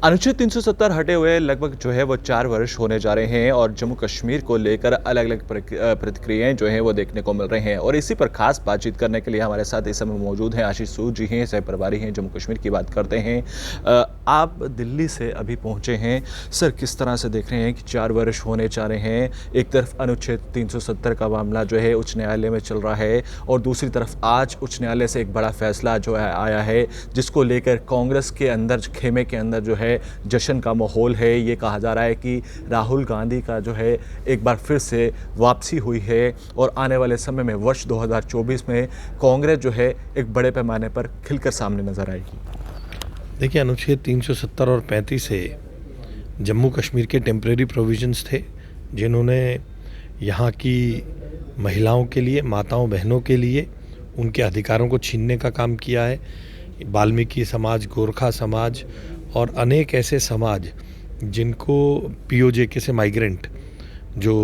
अनुच्छेद 370 हटे हुए लगभग जो है वो 4 वर्ष होने जा रहे हैं और जम्मू कश्मीर को लेकर अलग-अलग प्रतिक्रियाएं जो हैं वो देखने को मिल रही हैं और इसी पर खास बातचीत करने के लिए हमारे साथ इस समय मौजूद हैं आशीष सूद जी हैं, सह प्रभारी हैं जम्मू कश्मीर की बात करते हैं। आप दिल्ली से अभी पहुंचे हैं सर, किस तरह से देख रहे हैं कि 4 वर्ष होने जा रहे हैं, एक तरफ अनुच्छेद 370 का मामला जो है उच्च न्यायालय में चल रहा है और दूसरी तरफ आज उच्च न्यायालय से एक बड़ा फैसला जो है आया है जिसको लेकर कांग्रेस के अंदर खेमे के अंदर जो है जश्न का माहौल है। ये कहा जा रहा है कि राहुल गांधी का जो है एक बार फिर से वापसी हुई है और आने वाले समय में वर्ष 2024 में कांग्रेस जो है एक बड़े पैमाने पर खिलकर सामने नजर आएगी। देखिए, अनुच्छेद 370 और 35 से जम्मू कश्मीर के टेम्परेरी प्रोविजंस थे जिन्होंने यहाँ की महिलाओं के लिए, माताओं बहनों के लिए उनके अधिकारों को छीनने का काम किया है। वाल्मीकि समाज, गोरखा समाज और अनेक ऐसे समाज जिनको पीओजे से माइग्रेंट जो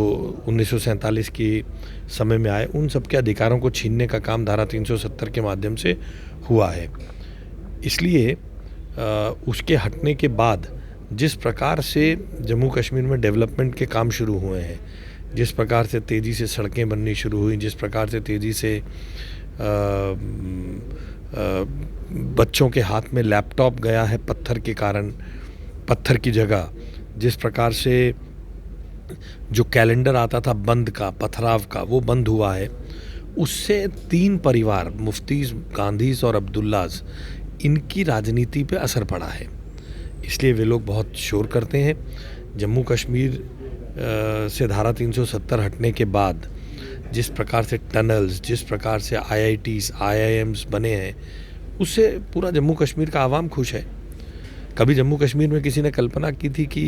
1947 की समय में आए, उन सब के अधिकारों को छीनने का काम धारा 370 के माध्यम से हुआ है। इसलिए उसके हटने के बाद जिस प्रकार से जम्मू कश्मीर में डेवलपमेंट के काम शुरू हुए हैं, जिस प्रकार से तेज़ी से सड़कें बननी शुरू हुई, जिस प्रकार से तेज़ी से बच्चों के हाथ में लैपटॉप गया है पत्थर के कारण, पत्थर की जगह, जिस प्रकार से जो कैलेंडर आता था बंद का, पथराव का, वो बंद हुआ है, उससे 3 परिवार मुफ्तीज़, गांधीज़ और अब्दुल्लाज़, इनकी राजनीति पे असर पड़ा है। इसलिए वे लोग बहुत शोर करते हैं। जम्मू कश्मीर से धारा 370 हटने के बाद जिस प्रकार से टनल्स, जिस प्रकार से IITs, IIMs बने हैं, उससे पूरा जम्मू कश्मीर का आवाम खुश है। कभी जम्मू कश्मीर में किसी ने कल्पना की थी कि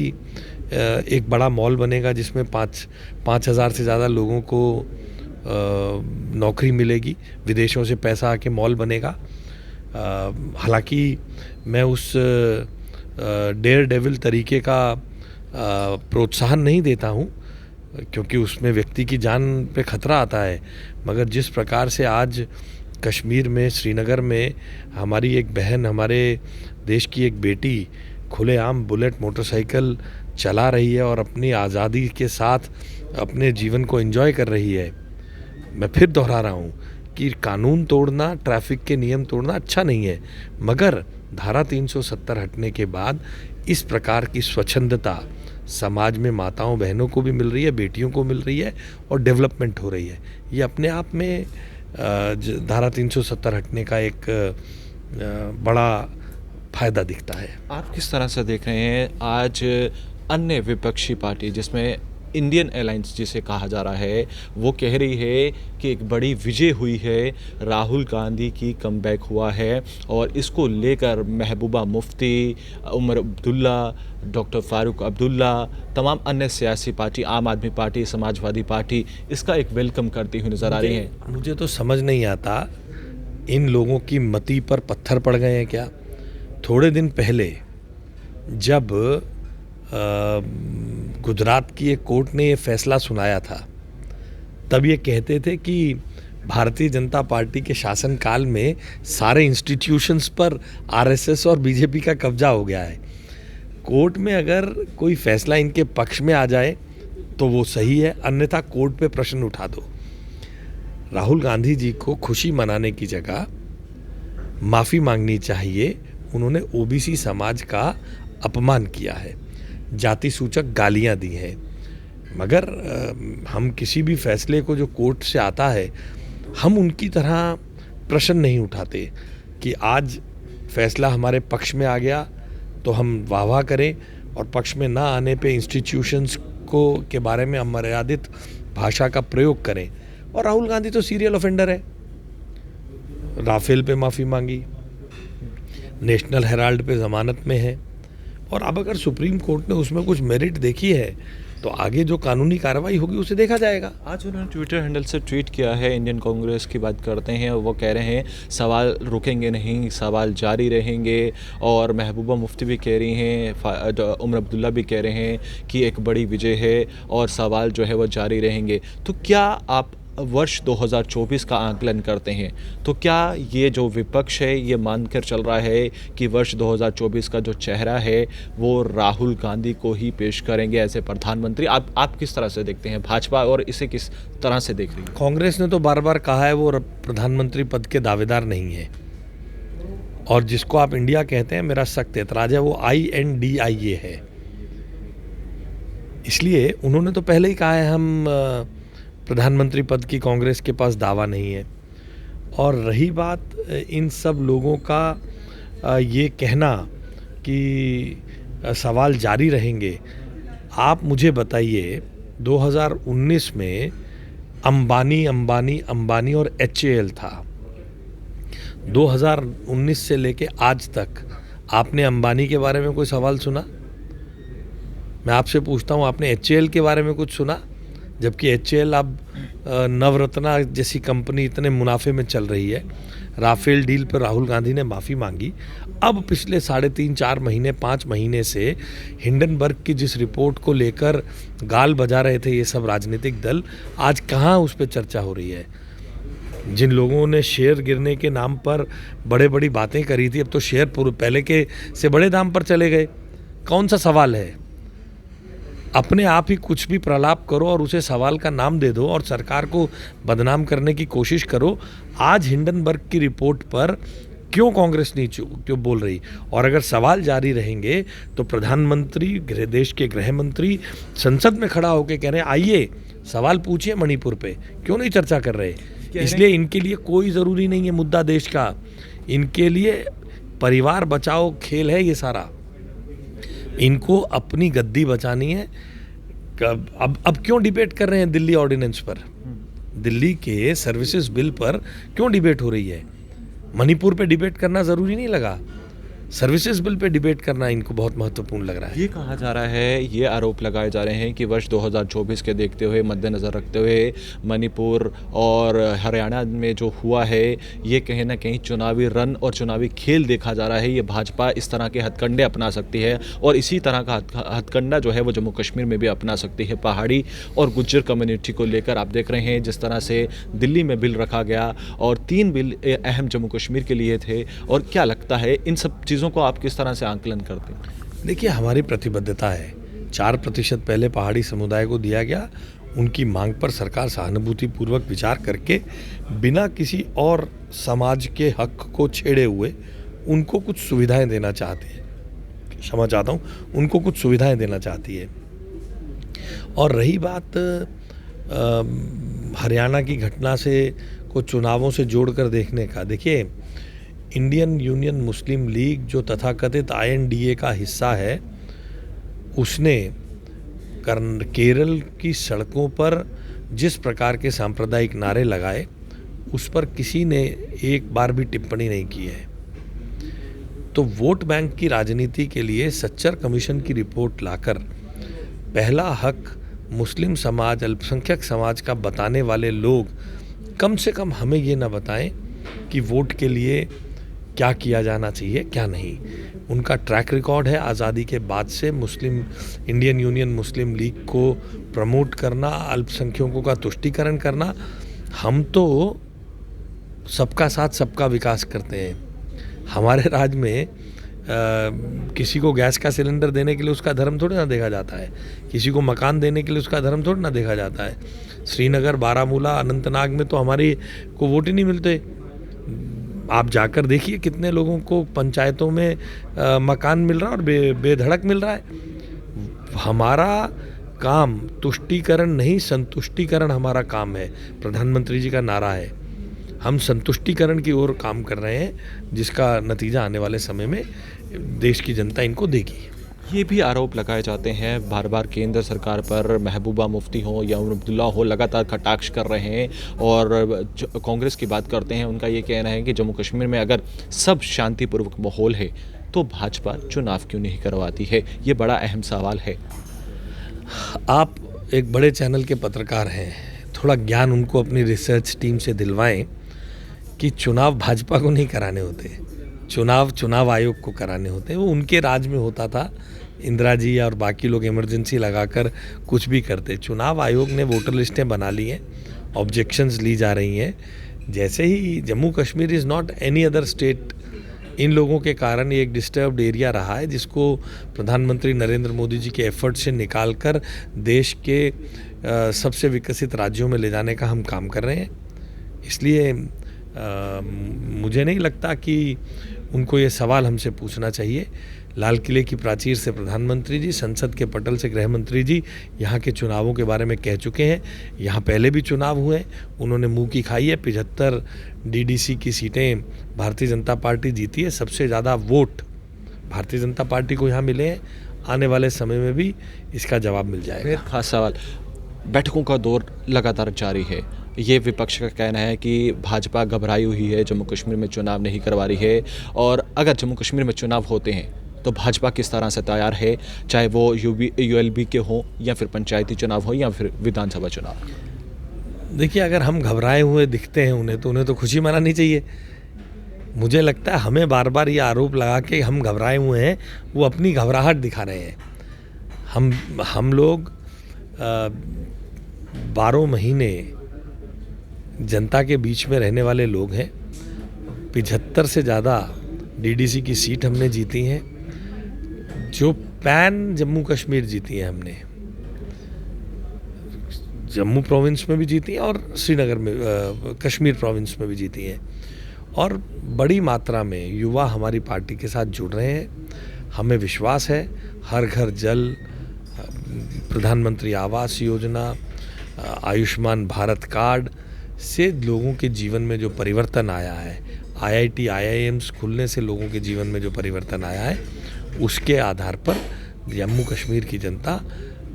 एक बड़ा मॉल बनेगा जिसमें 5,000 से ज़्यादा लोगों को नौकरी मिलेगी, विदेशों से पैसा आके मॉल बनेगा। हालांकि मैं उस डेयर डेविल तरीके का प्रोत्साहन नहीं देता हूँ क्योंकि उसमें व्यक्ति की जान पे खतरा आता है, मगर जिस प्रकार से आज कश्मीर में, श्रीनगर में हमारी एक बहन, हमारे देश की एक बेटी खुलेआम बुलेट मोटरसाइकिल चला रही है और अपनी आज़ादी के साथ अपने जीवन को एंजॉय कर रही है। मैं फिर दोहरा रहा हूँ कि कानून तोड़ना, ट्रैफिक के नियम तोड़ना अच्छा नहीं है, मगर धारा 370 हटने के बाद इस प्रकार की स्वच्छंदता समाज में माताओं बहनों को भी मिल रही है, बेटियों को मिल रही है और डेवलपमेंट हो रही है। ये अपने आप में धारा 370 हटने का एक बड़ा फायदा दिखता है। आप किस तरह से देख रहे हैं आज अन्य विपक्षी पार्टी जिसमें इंडियन अलायंस जिसे कहा जा रहा है वो कह रही है कि एक बड़ी विजय हुई है, राहुल गांधी की कमबैक हुआ है और इसको लेकर महबूबा मुफ्ती, उमर अब्दुल्ला, डॉक्टर फारूक अब्दुल्ला, तमाम अन्य सियासी पार्टी, आम आदमी पार्टी, समाजवादी पार्टी इसका एक वेलकम करती हुई नज़र आ रही हैं। मुझे तो समझ नहीं आता इन लोगों की मति पर पत्थर पड़ गए हैं क्या। थोड़े दिन पहले जब गुजरात की एक कोर्ट ने ये फैसला सुनाया था, तब ये कहते थे कि भारतीय जनता पार्टी के शासनकाल में सारे इंस्टीट्यूशंस पर RSS और BJP का कब्जा हो गया है। कोर्ट में अगर कोई फैसला इनके पक्ष में आ जाए तो वो सही है, अन्यथा कोर्ट पे प्रश्न उठा दो। राहुल गांधी जी को खुशी मनाने की जगह माफ़ी मांगनी चाहिए। उन्होंने OBC समाज का अपमान किया है, जाति सूचक गालियां दी हैं, मगर हम किसी भी फैसले को जो कोर्ट से आता है, हम उनकी तरह प्रश्न नहीं उठाते कि आज फैसला हमारे पक्ष में आ गया तो हम वाह वाह करें और पक्ष में ना आने पे इंस्टीट्यूशंस को के बारे में अमर्यादित भाषा का प्रयोग करें। और राहुल गांधी तो सीरियल ऑफेंडर है, राफेल पे माफ़ी मांगी, नेशनल हेराल्ड पे ज़मानत में है, और अब अगर सुप्रीम कोर्ट ने उसमें कुछ मेरिट देखी है तो आगे जो कानूनी कार्रवाई होगी उसे देखा जाएगा। आज उन्होंने ट्विटर हैंडल से ट्वीट किया है, इंडियन कांग्रेस की बात करते हैं, वो कह रहे हैं सवाल रुकेंगे नहीं, सवाल जारी रहेंगे। और महबूबा मुफ्ती भी कह रही हैं, उमर अब्दुल्ला भी कह रहे हैं कि एक बड़ी विजय है और सवाल जो है वो जारी रहेंगे। तो क्या आप वर्ष 2024 का आकलन करते हैं तो क्या ये जो विपक्ष है ये मानकर चल रहा है कि वर्ष 2024 का जो चेहरा है वो राहुल गांधी को ही पेश करेंगे ऐसे प्रधानमंत्री? आप किस तरह से देखते हैं भाजपा और इसे किस तरह से देख रही है? कांग्रेस ने तो बार बार कहा है वो प्रधानमंत्री पद के दावेदार नहीं है, और जिसको आप इंडिया कहते हैं मेरा सख्त एतराज है, वो INDIA है। इसलिए उन्होंने तो पहले ही कहा है हम प्रधानमंत्री पद की कांग्रेस के पास दावा नहीं है। और रही बात इन सब लोगों का ये कहना कि सवाल जारी रहेंगे, आप मुझे बताइए 2019 में अंबानी और HAL था। 2019 से लेके आज तक आपने अंबानी के बारे में कोई सवाल सुना? मैं आपसे पूछता हूँ, आपने HAL के बारे में कुछ सुना? जबकि HAL अब नवरत्ना जैसी कंपनी इतने मुनाफे में चल रही है। राफेल डील पर राहुल गांधी ने माफ़ी मांगी। अब पिछले 3.5-4 महीने 5 महीने से हिंडनबर्ग की जिस रिपोर्ट को लेकर गाल बजा रहे थे ये सब राजनीतिक दल, आज कहाँ उस पर चर्चा हो रही है? जिन लोगों ने शेयर गिरने के नाम पर बड़ी बातें करी थी, अब तो शेयर पहले के से बड़े दाम पर चले गए। कौन सा सवाल है? अपने आप ही कुछ भी प्रलाप करो और उसे सवाल का नाम दे दो और सरकार को बदनाम करने की कोशिश करो। आज हिंडनबर्ग की रिपोर्ट पर क्यों कांग्रेस नहीं क्यों बोल रही? और अगर सवाल जारी रहेंगे तो प्रधानमंत्री, देश के गृह मंत्री संसद में खड़ा होकर कह रहे हैं आइए सवाल पूछिए मणिपुर पे, क्यों नहीं चर्चा कर रहे? इसलिए इनके लिए कोई ज़रूरी नहीं है मुद्दा देश का, इनके लिए परिवार बचाओ खेल है ये सारा। इनको अपनी गद्दी बचानी है। अब क्यों डिबेट कर रहे हैं दिल्ली ऑर्डिनेंस पर? दिल्ली के सर्विसेज बिल पर क्यों डिबेट हो रही है? मणिपुर पे डिबेट करना ज़रूरी नहीं लगा, सर्विसेज बिल पे डिबेट करना इनको बहुत महत्वपूर्ण लग रहा है। ये कहा जा रहा है, ये आरोप लगाए जा रहे हैं कि वर्ष 2024 के देखते हुए, मद्देनज़र रखते हुए मणिपुर और हरियाणा में जो हुआ है ये कहीं ना कहीं चुनावी रन और चुनावी खेल देखा जा रहा है। ये भाजपा इस तरह के हथकंडे अपना सकती है और इसी तरह का हथकंडा जो है वो जम्मू कश्मीर में भी अपना सकती है। पहाड़ी और गुज्जर कम्युनिटी को लेकर आप देख रहे हैं जिस तरह से दिल्ली में बिल रखा गया और 3 बिल अहम जम्मू कश्मीर के लिए थे। और क्या लगता है इन सब चीज़ों को आप किस तरह से आंकलन करते हैं? देखिए, हमारी प्रतिबद्धता है, 4% पहले पहाड़ी समुदाय को दिया गया। उनकी मांग पर सरकार सहानुभूतिपूर्वक विचार करके बिना किसी और समाज के हक को छेड़े हुए उनको कुछ सुविधाएं देना चाहती है। क्षमा चाहता हूँ, उनको कुछ सुविधाएं देना चाहती है। और रही बात हरियाणा की घटना से को चुनावों से जोड़कर देखने का, देखिए इंडियन यूनियन मुस्लिम लीग जो तथाकथित INDA का हिस्सा है, उसने केरल की सड़कों पर जिस प्रकार के सांप्रदायिक नारे लगाए उस पर किसी ने एक बार भी टिप्पणी नहीं की है। तो वोट बैंक की राजनीति के लिए सच्चर कमीशन की रिपोर्ट लाकर पहला हक मुस्लिम समाज, अल्पसंख्यक समाज का बताने वाले लोग कम से कम हमें ये ना बताएं कि वोट के लिए क्या किया जाना चाहिए क्या नहीं। उनका ट्रैक रिकॉर्ड है आज़ादी के बाद से इंडियन यूनियन मुस्लिम लीग को प्रमोट करना, अल्पसंख्यकों का तुष्टीकरण करना। हम तो सबका साथ सबका विकास करते हैं। हमारे राज्य में किसी को गैस का सिलेंडर देने के लिए उसका धर्म थोड़ी ना देखा जाता है, किसी को मकान देने के लिए उसका धर्म थोड़ी ना देखा जाता है। श्रीनगर, बारामूला, अनंतनाग में तो हमारी को वोट ही नहीं मिलते। आप जाकर देखिए कितने लोगों को पंचायतों में मकान मिल रहा है और बेधड़क मिल रहा है। हमारा काम तुष्टीकरण नहीं, संतुष्टीकरण हमारा काम है। प्रधानमंत्री जी का नारा है, हम संतुष्टीकरण की ओर काम कर रहे हैं, जिसका नतीजा आने वाले समय में देश की जनता इनको देगी। ये भी आरोप लगाए जाते हैं बार बार केंद्र सरकार पर, महबूबा मुफ्ती हो या अब्दुल्ला हो लगातार कटाक्ष कर रहे हैं और कांग्रेस की बात करते हैं। उनका ये कहना है कि जम्मू कश्मीर में अगर सब शांतिपूर्वक माहौल है तो भाजपा चुनाव क्यों नहीं करवाती है? ये बड़ा अहम सवाल है। आप एक बड़े चैनल के पत्रकार हैं, थोड़ा ज्ञान उनको अपनी रिसर्च टीम से दिलवाएं कि चुनाव भाजपा को नहीं कराने होते, चुनाव आयोग को कराने होते हैं। वो उनके राज में होता था, इंदिरा जी और बाकी लोग इमरजेंसी लगाकर कुछ भी करते। चुनाव आयोग ने वोटर लिस्टें बना ली हैं, ऑब्जेक्शंस ली जा रही हैं। जैसे ही Jammu Kashmir is not any other state, इन लोगों के कारण ये एक डिस्टर्ब्ड एरिया रहा है, जिसको प्रधानमंत्री नरेंद्र मोदी जी के एफर्ट से निकालकर देश के सबसे विकसित राज्यों में ले जाने का हम काम कर रहे हैं। इसलिए मुझे नहीं लगता कि उनको ये सवाल हमसे पूछना चाहिए। लाल किले की प्राचीर से प्रधानमंत्री जी, संसद के पटल से गृह मंत्री जी यहाँ के चुनावों के बारे में कह चुके हैं। यहाँ पहले भी चुनाव हुए, उन्होंने मुंह की खाई है। 75 डीडीसी की सीटें भारतीय जनता पार्टी जीती है। सबसे ज़्यादा वोट भारतीय जनता पार्टी को यहाँ मिले हैं। आने वाले समय में भी इसका जवाब मिल जाएगा। फिर खास सवाल, बैठकों का दौर लगातार जारी है। ये विपक्ष का कहना है कि भाजपा घबराई हुई है, जम्मू कश्मीर में चुनाव नहीं करवा रही है, और अगर जम्मू कश्मीर में चुनाव होते हैं तो भाजपा किस तरह से तैयार है, चाहे वो यूएलबी के हों या फिर पंचायती चुनाव हो या फिर विधानसभा चुनाव। देखिए, अगर हम घबराए हुए दिखते हैं उन्हें तो खुशी मनानी चाहिए। मुझे लगता है हमें बार बार ये आरोप लगा के हम घबराए हुए हैं, वो अपनी घबराहट दिखा रहे हैं। हम लोग 12 महीने जनता के बीच में रहने वाले लोग हैं। 75 से ज़्यादा डीडीसी की सीट हमने जीती हैं, जो पैन जम्मू कश्मीर जीती है हमने। जम्मू प्रोविंस में भी जीती हैं और श्रीनगर में कश्मीर प्रोविंस में भी जीती हैं। और बड़ी मात्रा में युवा हमारी पार्टी के साथ जुड़ रहे हैं। हमें विश्वास है हर घर जल, प्रधानमंत्री आवास योजना, आयुष्मान भारत कार्ड से लोगों के जीवन में जो परिवर्तन आया है, आईआईटी आईआईएम्स खुलने से लोगों के जीवन में जो परिवर्तन आया है, उसके आधार पर जम्मू कश्मीर की जनता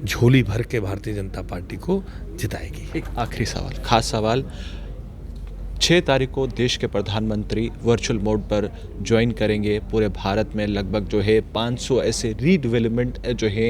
झोली भर के भारतीय जनता पार्टी को जिताएगी। एक आखिरी सवाल, खास सवाल, 6 तारीख को देश के प्रधानमंत्री वर्चुअल मोड पर ज्वाइन करेंगे। पूरे भारत में लगभग जो है 500 ऐसे रीडेवलपमेंट जो है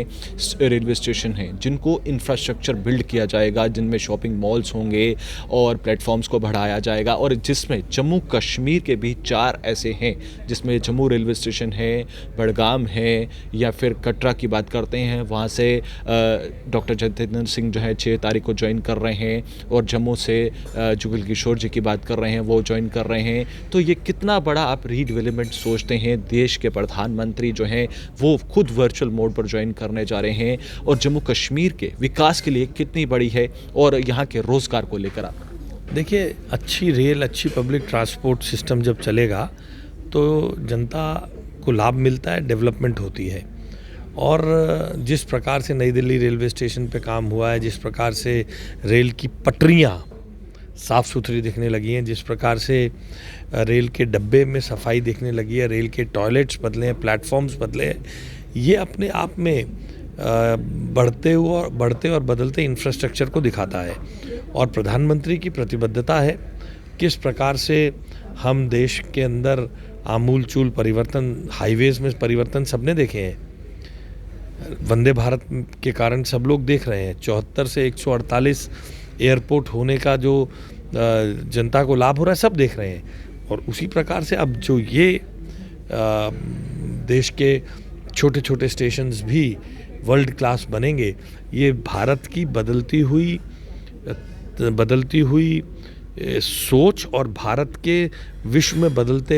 रेलवे स्टेशन हैं जिनको इंफ्रास्ट्रक्चर बिल्ड किया जाएगा, जिनमें शॉपिंग मॉल्स होंगे और प्लेटफॉर्म्स को बढ़ाया जाएगा, और जिसमें जम्मू कश्मीर के भी 4 ऐसे हैं, जिसमें जम्मू रेलवे स्टेशन है, बड़गाम है, या फिर कटरा की बात करते हैं, वहाँ से डॉक्टर जितेंद्र सिंह जो है 6 तारीख को ज्वाइन कर रहे हैं, और जम्मू से जुगल किशोर जी की बात कर रहे हैं, वो ज्वाइन कर रहे हैं। तो ये कितना बड़ा आप रीडेवलपमेंट सोचते हैं? देश के प्रधानमंत्री जो हैं वो खुद वर्चुअल मोड पर ज्वाइन करने जा रहे हैं, और जम्मू कश्मीर के विकास के लिए कितनी बड़ी है, और यहाँ के रोजगार को लेकर आप? देखिए, अच्छी रेल, अच्छी पब्लिक ट्रांसपोर्ट सिस्टम जब चलेगा तो जनता को लाभ मिलता है, डेवलपमेंट होती है। और जिस प्रकार से नई दिल्ली रेलवे स्टेशन पे काम हुआ है, जिस प्रकार से रेल की पटरियाँ साफ़ सुथरी दिखने लगी हैं, जिस प्रकार से रेल के डब्बे में सफाई दिखने लगी है, रेल के टॉयलेट्स बदले हैं, प्लेटफॉर्म्स बदले हैं, ये अपने आप में बढ़ते और बदलते इंफ्रास्ट्रक्चर को दिखाता है। और प्रधानमंत्री की प्रतिबद्धता है, किस प्रकार से हम देश के अंदर आमूल-चूल परिवर्तन, हाईवेज़ में परिवर्तन सबने देखे हैं। वंदे भारत के कारण सब लोग देख रहे हैं। 74 से 148 एयरपोर्ट होने का जो जनता को लाभ हो रहा है, सब देख रहे हैं। और उसी प्रकार से अब जो ये देश के छोटे छोटे स्टेशंस भी वर्ल्ड क्लास बनेंगे, ये भारत की बदलती हुई सोच और भारत के विश्व में बढ़ते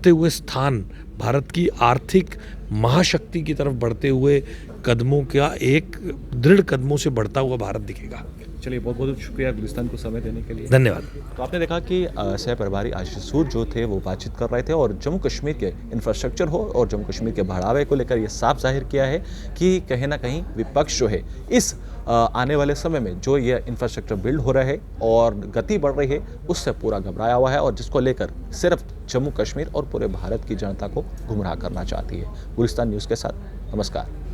हुए स्थान, भारत की आर्थिक महाशक्ति की तरफ बढ़ते हुए कदमों का एक दृढ़ कदमों से बढ़ता हुआ भारत दिखेगा। चलिए, बहुत बहुत शुक्रिया गुलिस्तान को समय देने के लिए। धन्यवाद। तो आपने देखा कि सह प्रभारी आशीष सूद जो थे वो बातचीत कर रहे थे, और जम्मू कश्मीर के इंफ्रास्ट्रक्चर हो और जम्मू कश्मीर के बढ़ावे को लेकर ये साफ जाहिर किया है कि कहीं ना कहीं विपक्ष जो है इस आने वाले समय में जो ये इंफ्रास्ट्रक्चर बिल्ड हो रहा है और गति बढ़ रही है, उससे पूरा घबराया हुआ है, और जिसको लेकर सिर्फ जम्मू कश्मीर और पूरे भारत की जनता को गुमराह करना चाहती है। गुलिस्तान न्यूज़ के साथ नमस्कार।